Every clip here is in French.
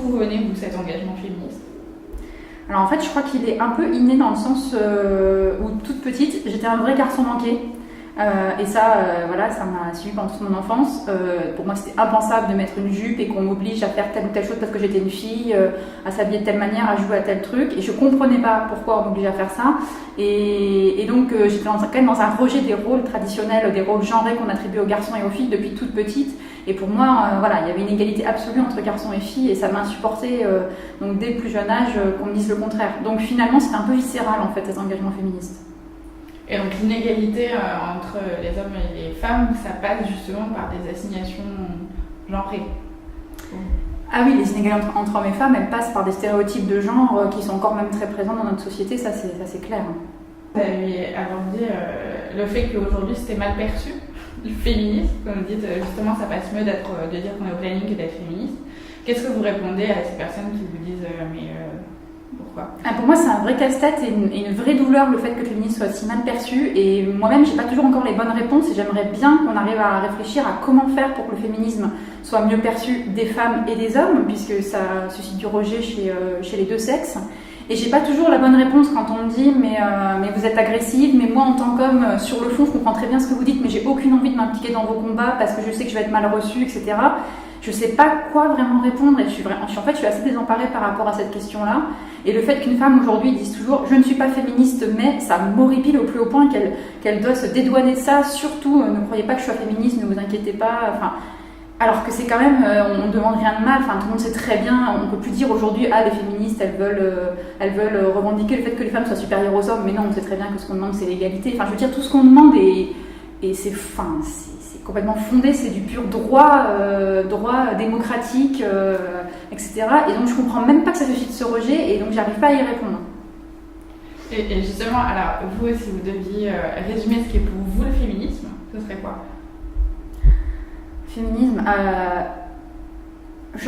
D'où venez vous cet engagement féministe? Alors en fait, je crois qu'il est un peu inné dans le sens où toute petite, j'étais un vrai garçon manqué. Et ça, voilà, ça m'a suivi pendant toute mon enfance. Pour moi, c'était impensable de mettre une jupe et qu'on m'oblige à faire telle ou telle chose parce que j'étais une fille, à s'habiller de telle manière, à jouer à tel truc. Et je comprenais pas pourquoi on m'oblige à faire ça. Et donc, j'étais quand même dans un rejet des rôles traditionnels, des rôles genrés qu'on attribue aux garçons et aux filles depuis toute petite. Et pour moi, voilà, il y avait une égalité absolue entre garçons et filles et ça m'a insupporté, donc dès le plus jeune âge, qu'on me dise le contraire. Donc finalement, c'était un peu viscéral en fait, cet engagement féministe. Et donc l'inégalité entre les hommes et les femmes, ça passe justement par des assignations genrées. Ah oui, les inégalités entre hommes et femmes, elles passent par des stéréotypes de genre qui sont encore même très présents dans notre société, ça c'est clair. Vous avez abordé le fait qu'aujourd'hui c'était mal perçu, le féminisme, comme vous dites, justement ça passe mieux de dire qu'on est au planning que d'être féministe. Qu'est-ce que vous répondez à ces personnes qui vous disent pourquoi? Pour moi, c'est un vrai casse-tête et une vraie douleur le fait que le féminisme soit si mal perçu. Et moi-même, j'ai pas toujours encore les bonnes réponses et j'aimerais bien qu'on arrive à réfléchir à comment faire pour que le féminisme soit mieux perçu des femmes et des hommes, puisque ça suscite du rejet chez les deux sexes. Et j'ai pas toujours la bonne réponse quand on me dit mais vous êtes agressive, mais moi en tant qu'homme, sur le fond, je comprends très bien ce que vous dites, mais j'ai aucune envie de m'impliquer dans vos combats parce que je sais que je vais être mal reçue, etc. Je sais pas quoi vraiment répondre et je suis assez désemparée par rapport à cette question-là. Et le fait qu'une femme aujourd'hui dise toujours « je ne suis pas féministe, mais » ça m'horripile au plus haut point qu'elle doit se dédouaner de ça. Surtout, ne croyez pas que je sois féministe, ne vous inquiétez pas. Enfin, alors que c'est quand même, on ne demande rien de mal. Enfin, tout le monde sait très bien. On ne peut plus dire aujourd'hui « ah, les féministes, elles veulent revendiquer le fait que les femmes soient supérieures aux hommes ». Mais non, on sait très bien que ce qu'on demande, c'est l'égalité. Enfin, je veux dire, tout ce qu'on demande et c'est complètement fondé, c'est du pur droit démocratique, etc. Et donc je comprends même pas que ça suscite ce rejet et donc j'arrive pas à y répondre. Et justement, alors vous, si vous deviez résumer ce qu'est pour vous le féminisme, ce serait quoi? Féminisme,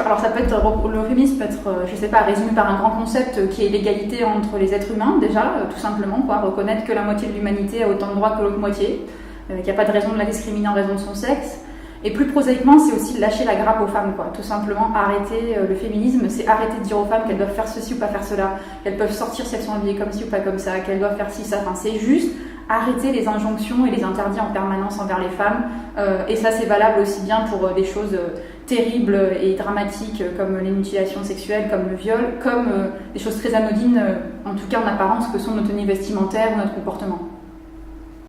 alors ça peut être, le féminisme peut être, je sais pas, résumé par un grand concept qui est l'égalité entre les êtres humains déjà, tout simplement, quoi, reconnaître que la moitié de l'humanité a autant de droits que l'autre moitié. Qu'il n'y a pas de raison de la discriminer en raison de son sexe. Et plus prosaïquement, c'est aussi lâcher la grappe aux femmes, quoi. Tout simplement arrêter le féminisme, c'est arrêter de dire aux femmes qu'elles doivent faire ceci ou pas faire cela, qu'elles peuvent sortir si elles sont habillées comme ci ou pas comme ça, qu'elles doivent faire ci, ça. Enfin, c'est juste arrêter les injonctions et les interdits en permanence envers les femmes. Et ça, c'est valable aussi bien pour des choses terribles et dramatiques comme les mutilations sexuelles, comme le viol, comme des choses très anodines, en tout cas en apparence, que sont nos tenues vestimentaires ou notre comportement.